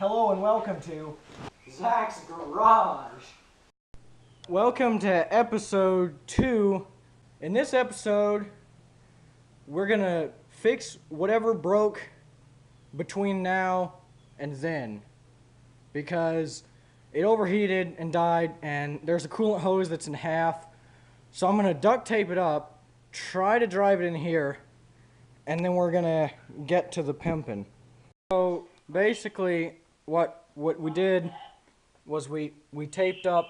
Hello and welcome to Zach's Garage. Welcome to episode 2. In this episode, we're gonna fix whatever broke between now and then, because it overheated and died, and there's a coolant hose that's in half. So I'm gonna duct tape it up, try to drive it in here, and then we're gonna get to the pimping. So basically, what we did was we taped up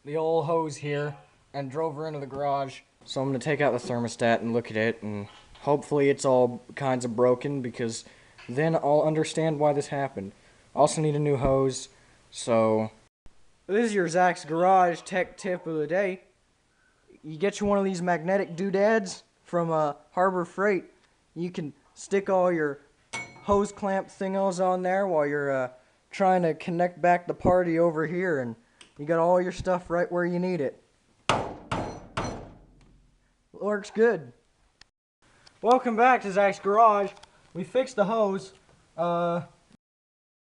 the old hose here and drove her into the garage. So I'm gonna take out the thermostat and look at it, and hopefully it's all kinds of broken, because then I'll understand why this happened. Also need a new hose. So this is your Zach's Garage tech tip of the day. You get you one of these magnetic doodads from Harbor Freight. You can stick all your hose clamp thingos on there while you're trying to connect back the party over here, and you got all your stuff right where you need it. Works good. Welcome back to Zach's Garage. We fixed the hose.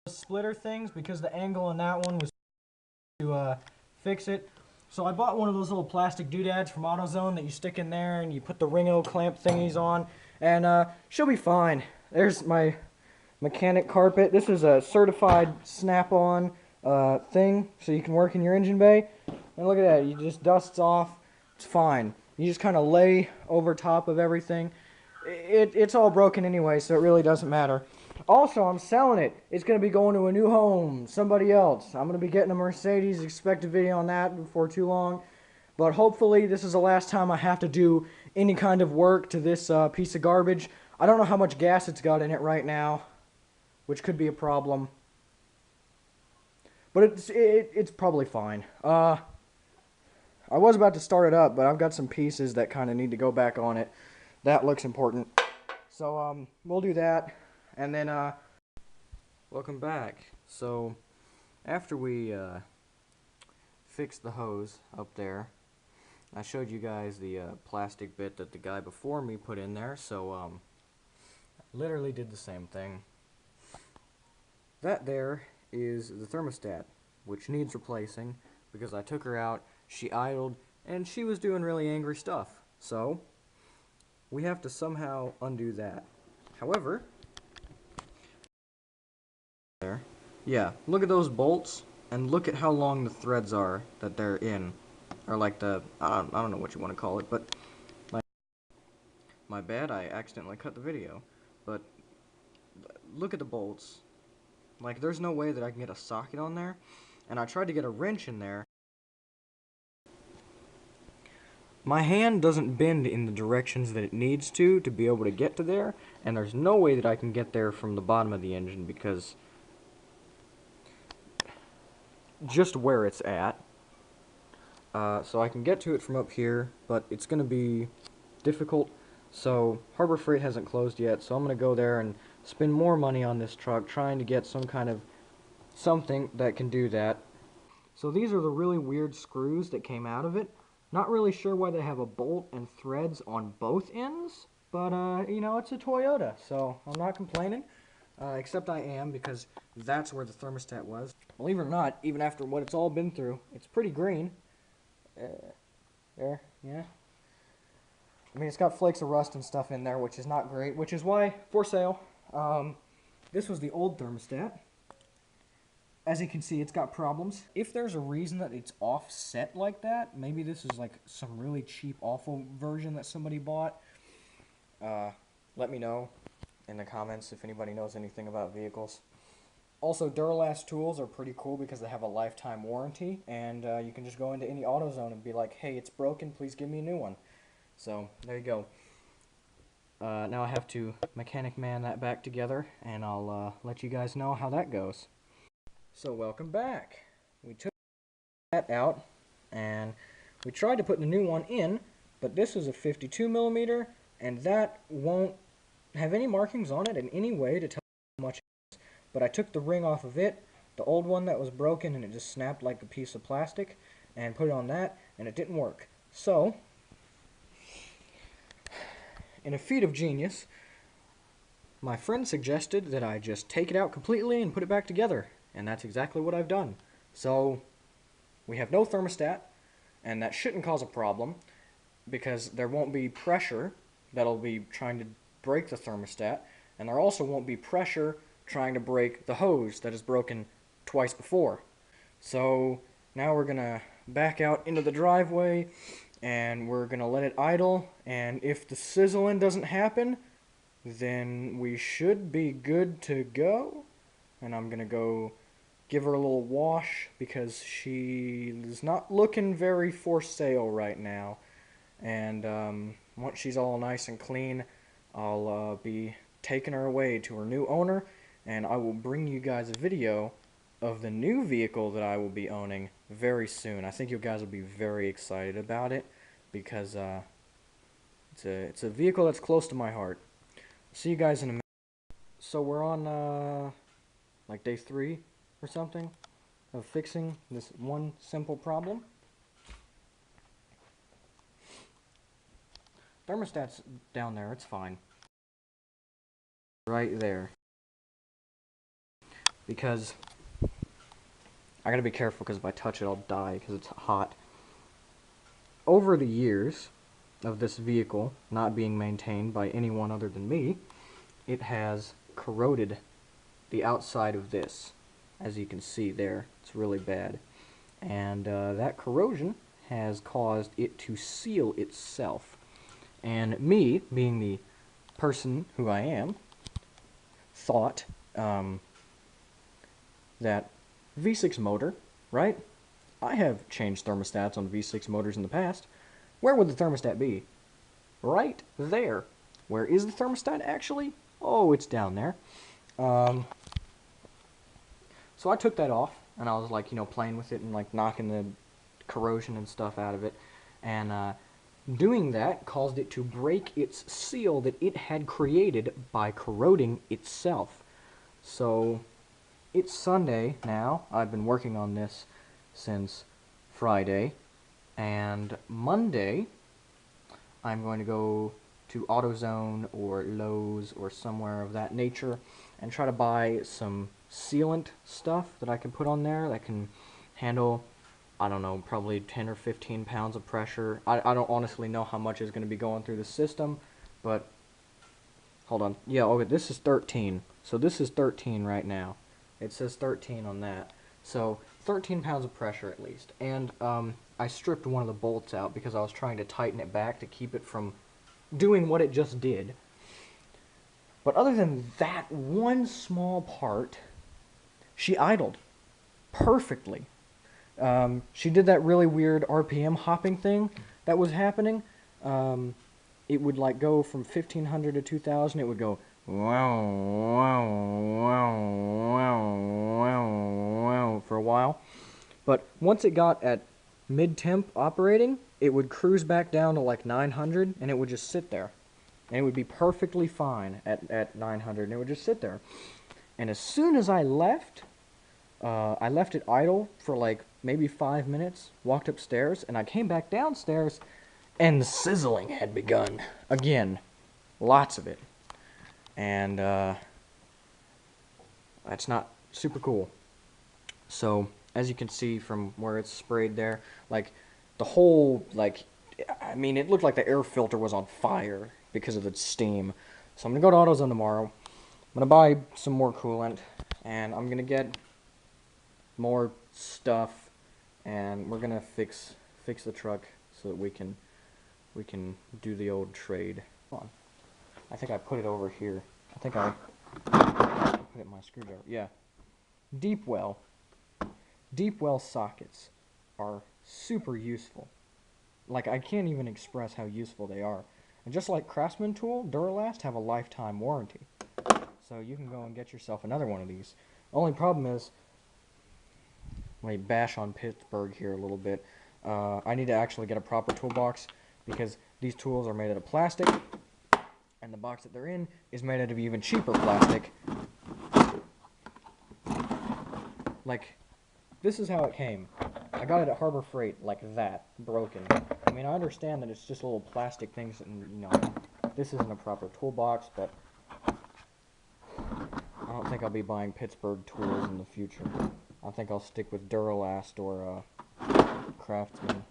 Splitter things, because the angle on that one was to fix it. So I bought one of those little plastic doodads from AutoZone that you stick in there and you put the Ringo clamp thingies on, and she'll be fine. There's my mechanic carpet. This is a certified snap-on thing, so you can work in your engine bay. And look at that, it just dusts off. It's fine. You just kind of lay over top of everything. It's all broken anyway, so it really doesn't matter. Also, I'm selling it. It's going to be going to a new home, somebody else. I'm going to be getting a Mercedes. Expect a video on that before too long. But hopefully this is the last time I have to do any kind of work to this piece of garbage. I don't know how much gas it's got in it right now, which could be a problem. But it's probably fine. I was about to start it up, but I've got some pieces that kind of need to go back on it. That looks important. So we'll do that. And then, welcome back. So, after we fixed the hose up there, I showed you guys the plastic bit that the guy before me put in there. So, I literally did the same thing. That there is the thermostat, which needs replacing, because I took her out, she idled, and she was doing really angry stuff. So, we have to somehow undo that. However, yeah, look at those bolts, and look at how long the threads are that they're in. Or like the, I don't know what you want to call it, but my bad, I accidentally cut the video. But look at the bolts. Like, there's no way that I can get a socket on there, and I tried to get a wrench in there. My hand doesn't bend in the directions that it needs to be able to get to there, and there's no way that I can get there from the bottom of the engine, because just where it's at. So I can get to it from up here, but it's going to be difficult. So Harbor Freight hasn't closed yet, so I'm going to go there and spend more money on this truck trying to get some kind of something that can do that. So these are the really weird screws that came out of it. Not really sure why they have a bolt and threads on both ends, but you know, it's a Toyota, so I'm not complaining. Except I am, because that's where the thermostat was. Believe it or not, even after what it's all been through, it's pretty green. There, yeah. I mean, it's got flakes of rust and stuff in there, which is not great, which is why, for sale. This was the old thermostat. As you can see, it's got problems. If there's a reason that it's offset like that, maybe this is like some really cheap, awful version that somebody bought, let me know in the comments if anybody knows anything about vehicles. Also, Duralast tools are pretty cool because they have a lifetime warranty, and you can just go into any AutoZone and be like, hey, it's broken, please give me a new one. So, there you go. Now I have to mechanic man that back together, and I'll let you guys know how that goes. So, welcome back. We took that out, and we tried to put the new one in, but this is a 52 millimeter, and that won't have any markings on it in any way to tell how much it is. But I took the ring off of it, the old one that was broken, and it just snapped like a piece of plastic, and put it on that, and it didn't work. So, in a feat of genius, my friend suggested that I just take it out completely and put it back together, and that's exactly what I've done. So we have no thermostat, and that shouldn't cause a problem because there won't be pressure that'll be trying to break the thermostat, and there also won't be pressure trying to break the hose that is broken twice before. So now we're gonna back out into the driveway and we're gonna let it idle, and if the sizzling doesn't happen, then we should be good to go. And I'm gonna go give her a little wash because she is not looking very for sale right now. And once she's all nice and clean, I'll be taking her away to her new owner, and I will bring you guys a video of the new vehicle that I will be owning very soon. I think you guys will be very excited about it because it's a vehicle that's close to my heart. See you guys in a minute. So we're on like day 3 or something of fixing this one simple problem. Thermostat's down there, it's fine. Right there. Because I gotta be careful because if I touch it I'll die because it's hot. Over the years of this vehicle not being maintained by anyone other than me, it has corroded the outside of this. As you can see there, it's really bad. And that corrosion has caused it to seal itself. And me, being the person who I am, thought that V6 motor, right? I have changed thermostats on V6 motors in the past. Where would the thermostat be? Right there. Where is the thermostat actually? Oh, it's down there. So I took that off, and I was like, playing with it and like knocking the corrosion and stuff out of it. And doing that caused it to break its seal that it had created by corroding itself. So it's Sunday now. I've been working on this since Friday, and Monday I'm going to go to AutoZone or Lowe's or somewhere of that nature and try to buy some sealant stuff that I can put on there that can handle, I don't know, probably 10 or 15 pounds of pressure. I don't honestly know how much is going to be going through the system, but hold on. Yeah, okay, this is 13. So this is 13 right now. It says 13 on that. So 13 pounds of pressure at least. And I stripped one of the bolts out because I was trying to tighten it back to keep it from doing what it just did. But other than that one small part, she idled perfectly. She did that really weird RPM hopping thing that was happening. It would like go from 1500 to 2000. It would go wow, wow, wow, wow, wow, wow for a while. But once it got at mid-temp operating, it would cruise back down to like 900, and it would just sit there. And it would be perfectly fine at 900, and it would just sit there. And as soon as I left it idle for like maybe 5 minutes, walked upstairs, and I came back downstairs, and the sizzling had begun. Again, lots of it. And that's not super cool. So, as you can see from where it's sprayed there, like, the whole, like, I mean, it looked like the air filter was on fire because of the steam. So I'm going to go to AutoZone tomorrow. I'm going to buy some more coolant, and I'm going to get more stuff, and we're going to fix the truck so that we can do the old trade. Hold on. I think I put it over here. I think I put it in my screwdriver. Yeah. Deep well sockets are super useful. Like, I can't even express how useful they are. And just like Craftsman Tool, Duralast have a lifetime warranty. So you can go and get yourself another one of these. Only problem is, let me bash on Pittsburgh here a little bit. I need to actually get a proper toolbox because these tools are made out of plastic, and the box that they're in is made out of even cheaper plastic. Like, this is how it came. I got it at Harbor Freight like that, broken. I mean, I understand that it's just little plastic things, and this isn't a proper toolbox, but think I'll be buying Pittsburgh tools in the future. I think I'll stick with Duralast or Craftsman.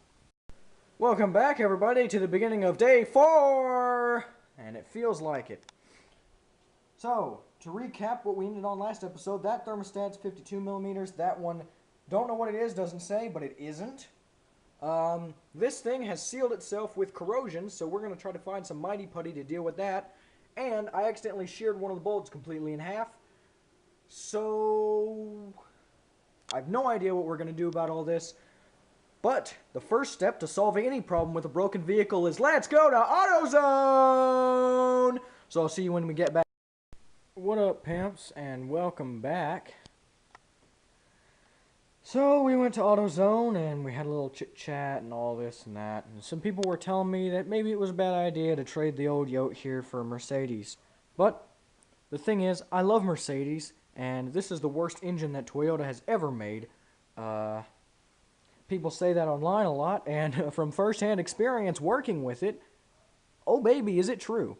Welcome back, everybody, to the beginning of day 4! And it feels like it. So, to recap what we ended on last episode, that thermostat's 52 millimeters. That one, don't know what it is, doesn't say, but it isn't. This thing has sealed itself with corrosion, so we're going to try to find some Mighty Putty to deal with that. And I accidentally sheared one of the bolts completely in half. So, I have no idea what we're going to do about all this. But the first step to solving any problem with a broken vehicle is let's go to AutoZone! So I'll see you when we get back. What up, pimps, and welcome back. So we went to AutoZone and we had a little chit-chat and all this and that. And some people were telling me that maybe it was a bad idea to trade the old Yote here for a Mercedes. But the thing is, I love Mercedes, and this is the worst engine that Toyota has ever made. People say that online a lot, and from first-hand experience working with it, oh baby, is it true.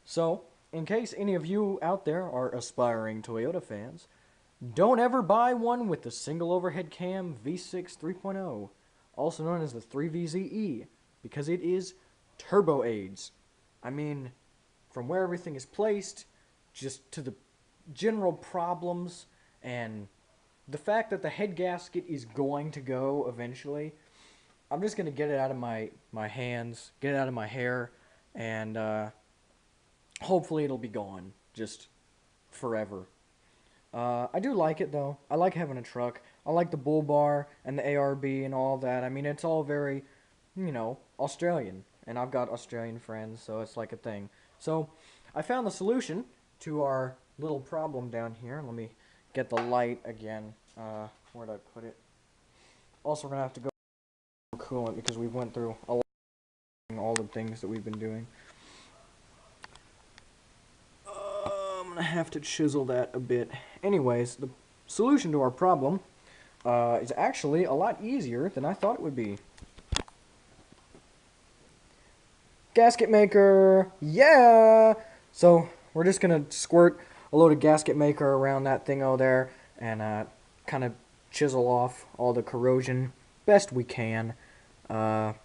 So, in case any of you out there are aspiring Toyota fans, don't ever buy one with the single overhead cam V6 3.0, also known as the 3VZE, because it is turbo AIDS. I mean, from where everything is placed, just to the general problems, and the fact that the head gasket is going to go eventually, I'm just going to get it out of my hands, get it out of my hair, and hopefully it'll be gone, just forever. I do like it, though. I like having a truck. I like the bull bar and the ARB and all that. I mean, it's all very, you know, Australian. And I've got Australian friends, so it's like a thing. So, I found the solution to our little problem down here. Let me get the light again. Where'd I put it? Also, we're going to have to go coolant because we went through a lot of all the things that we've been doing. I'm going to have to chisel that a bit. Anyways, the solution to our problem is actually a lot easier than I thought it would be. Gasket maker! Yeah! So, we're just going to squirt a load of gasket maker around that thing over there and kind of chisel off all the corrosion best we can. And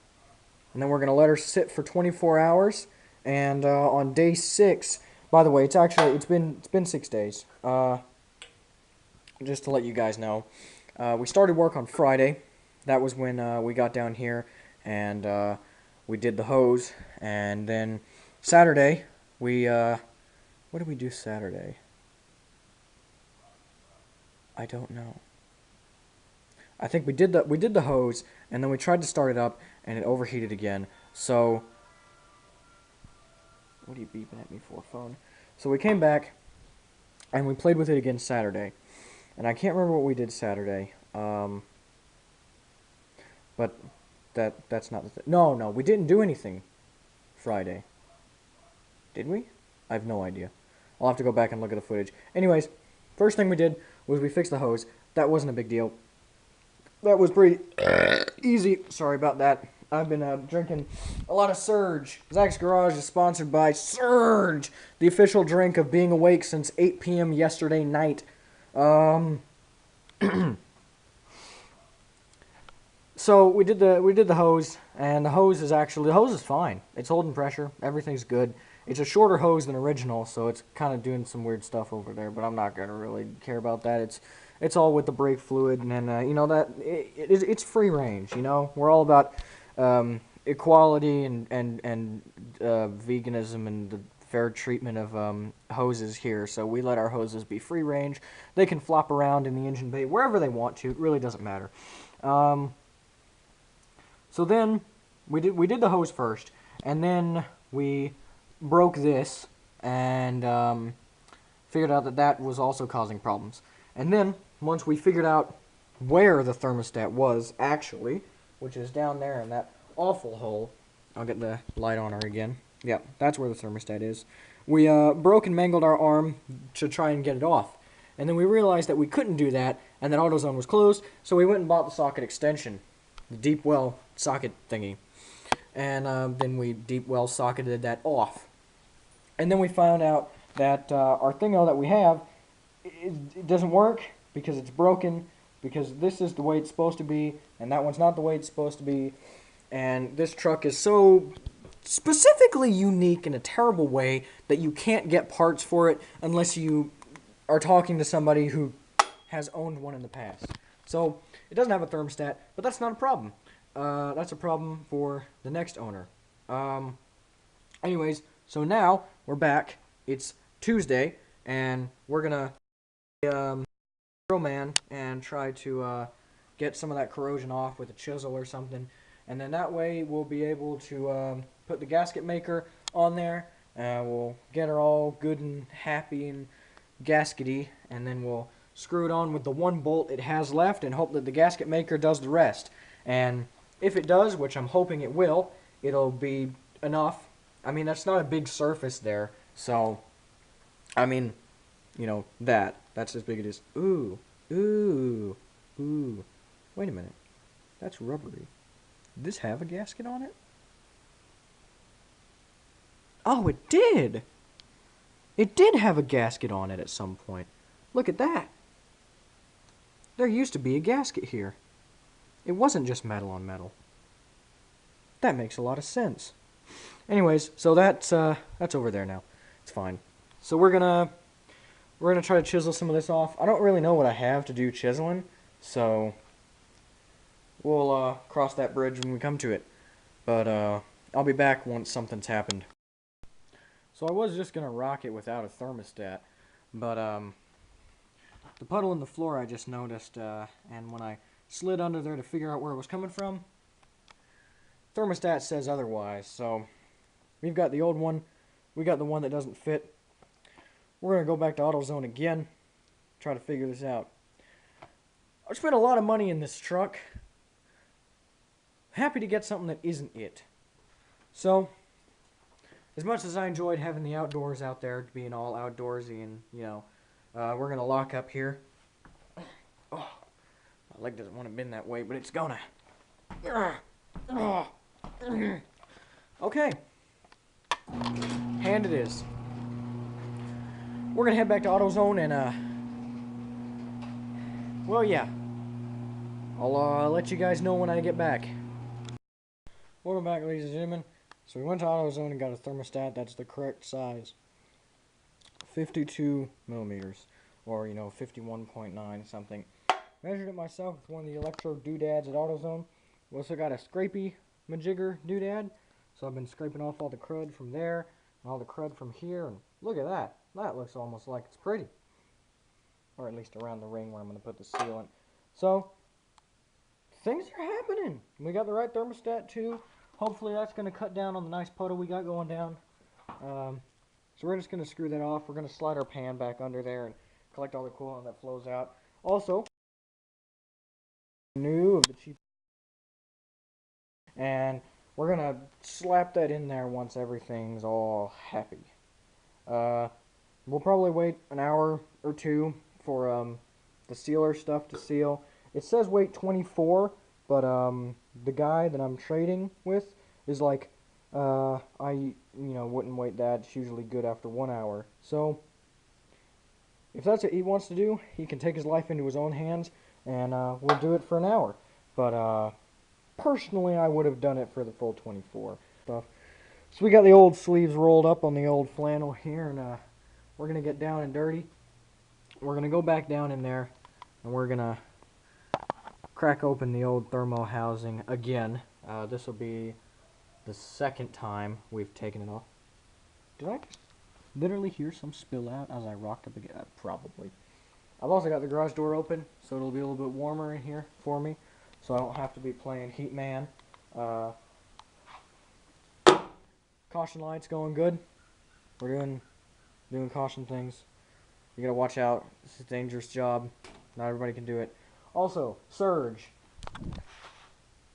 then we're going to let her sit for 24 hours. And on day 6, by the way, it's been 6 days. Just to let you guys know, we started work on Friday. That was when we got down here and we did the hose. And then Saturday, we what did we do Saturday? I don't know. I think we did the hose, and then we tried to start it up, and it overheated again. So, what are you beeping at me for, phone? So we came back, and we played with it again Saturday, and I can't remember what we did Saturday. But that's not the thing. No, we didn't do anything Friday. Did we? I have no idea. I'll have to go back and look at the footage. Anyways, first thing we did was we fixed the hose. That wasn't a big deal. That was pretty easy. Sorry about that. I've been drinking a lot of Surge. Zach's Garage is sponsored by Surge, the official drink of being awake since 8 p.m. yesterday night. So we did the hose, and the hose is fine. It's holding pressure. Everything's good. It's a shorter hose than original, so it's kind of doing some weird stuff over there. But I'm not gonna really care about that. It's all with the brake fluid, and then you know that it's free range. You know, we're all about equality and veganism and the fair treatment of hoses here. So we let our hoses be free range. They can flop around in the engine bay wherever they want to. It really doesn't matter. So then we did the hose first, and then we broke this and figured out that was also causing problems. And then once we figured out where the thermostat was actually, which is down there in that awful hole, I'll get the light on her again. Yeah, that's where the thermostat is. We broke and mangled our arm to try and get it off. And then we realized that we couldn't do that, and that AutoZone was closed, so we went and bought the socket extension, the deep well socket thingy. And then we deep well socketed that off. And then we found out that our thingo that we have it doesn't work because it's broken, because this is the way it's supposed to be, and that one's not the way it's supposed to be. And this truck is so specifically unique in a terrible way that you can't get parts for it unless you are talking to somebody who has owned one in the past. So it doesn't have a thermostat, but that's not a problem. That's a problem for the next owner. Anyways, so now we're back. It's Tuesday, and we're gonna drill man and try to get some of that corrosion off with a chisel or something, and then that way we'll be able to put the gasket maker on there. We'll get her all good and happy and gaskety, and then we'll screw it on with the one bolt it has left and hope that the gasket maker does the rest. And if it does, which I'm hoping it will, it'll be enough. I mean, that's not a big surface there, so I mean, you know, that's as big as it is. Ooh, ooh, ooh. Wait a minute. That's rubbery. Did this have a gasket on it? Oh, it did! It did have a gasket on it at some point. Look at that. There used to be a gasket here. It wasn't just metal on metal. That makes a lot of sense. Anyways, so that's over there now. It's fine. So we're gonna try to chisel some of this off. I don't really know what I have to do chiseling, so we'll cross that bridge when we come to it. But I'll be back once something's happened. So I was just gonna rock it without a thermostat, but the puddle in the floor I just noticed, and when I slid under there to figure out where it was coming from, thermostat says otherwise. So we've got the old one, we got the one that doesn't fit. We're gonna go back to AutoZone again, try to figure this out. I spent a lot of money in this truck. Happy to get something that isn't it. So, as much as I enjoyed having the outdoors out there, being all outdoorsy and, you know, we're gonna lock up here. Oh, my leg doesn't want to bend that way, but it's gonna. Okay. Hand it is. We're gonna head back to AutoZone and, well, yeah. I'll let you guys know when I get back. Welcome back, ladies and gentlemen. So we went to AutoZone and got a thermostat that's the correct size. 52 millimeters, or, you know, 51.9 something. Measured it myself with one of the electro doodads at AutoZone. We also got a scrapey majigger doodad. So I've been scraping off all the crud from there, and all the crud from here, and look at that. That looks almost like it's pretty. Or at least around the ring where I'm going to put the sealant. So, things are happening. We got the right thermostat too. Hopefully that's going to cut down on the nice puddle we got going down. So we're just going to screw that off. We're going to slide our pan back under there and collect all the coolant that flows out. Also, new of the cheap. And we're going to slap that in there once everything's all happy. We'll probably wait an hour or two for the sealer stuff to seal. It says wait 24, but the guy that I'm trading with is like, I wouldn't wait that. It's usually good after 1 hour. So if that's what he wants to do, he can take his life into his own hands, and we'll do it for an hour. But personally, I would have done it for the full 24 stuff. So we got the old sleeves rolled up on the old flannel here, and we're gonna get down and dirty. We're gonna go back down in there, and we're gonna crack open the old thermo housing again. This will be the second time we've taken it off. Did I literally hear some spill out as I rocked up again? Probably. I've also got the garage door open, so it'll be a little bit warmer in here for me, so I don't have to be playing Heat Man. Caution lights going good. We're doing caution things. You gotta watch out. This is a dangerous job. Not everybody can do it. Also, Surge.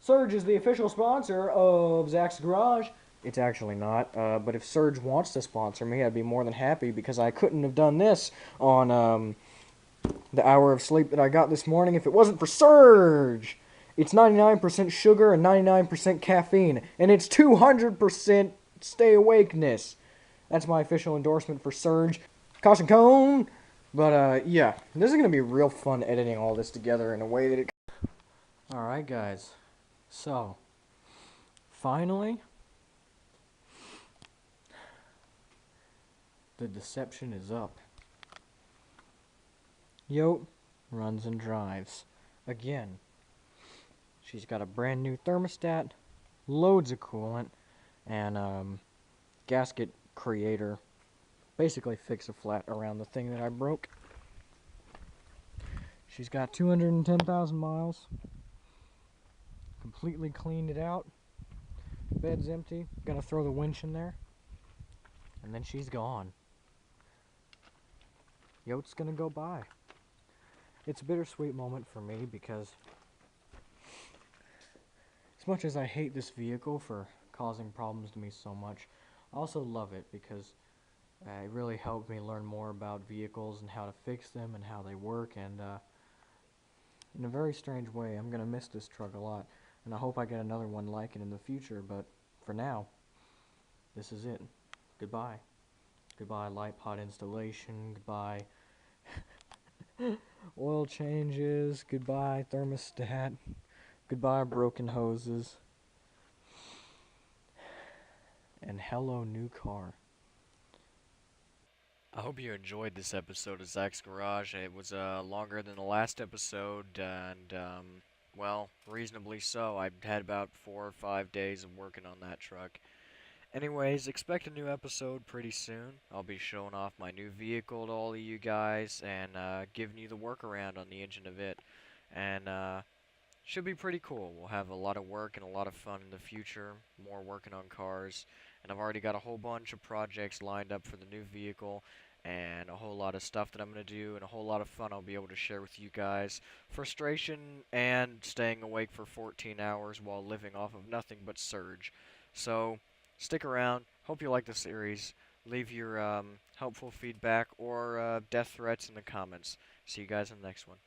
Surge is the official sponsor of Zach's Garage. It's actually not, but if Surge wants to sponsor me, I'd be more than happy, because I couldn't have done this on the hour of sleep that I got this morning if it wasn't for Surge. It's 99% sugar and 99% caffeine, and it's 200% stay awakeness. That's my official endorsement for Surge. Caution cone. But yeah, this is gonna be real fun editing all this together in a way that it. All right, guys. So finally, the deception is up. Yote runs and drives again. She's got a brand new thermostat, loads of coolant, and gasket creator. Basically, fix a flat around the thing that I broke. She's got 210,000 miles. Completely cleaned it out. Bed's empty. Gonna throw the winch in there. And then she's gone. Yote's gonna go by. It's a bittersweet moment for me because as much as I hate this vehicle for causing problems to me so much, I also love it because it really helped me learn more about vehicles and how to fix them and how they work. And in a very strange way, I'm gonna miss this truck a lot. And I hope I get another one like it in the future. But for now, this is it. Goodbye. Goodbye light pod installation. Goodbye oil changes. Goodbye thermostat. Goodbye broken hoses. And hello new car. I hope you enjoyed this episode of Zach's Garage. It was longer than the last episode, and well, reasonably so. I had about 4 or 5 days of working on that truck. Anyways, expect a new episode pretty soon. I'll be showing off my new vehicle to all of you guys and giving you the workaround on the engine of it. And should be pretty cool. We'll have a lot of work and a lot of fun in the future, more working on cars. And I've already got a whole bunch of projects lined up for the new vehicle and a whole lot of stuff that I'm going to do and a whole lot of fun I'll be able to share with you guys. Frustration and staying awake for 14 hours while living off of nothing but surge. So, stick around. Hope you like the series. Leave your helpful feedback or death threats in the comments. See you guys in the next one.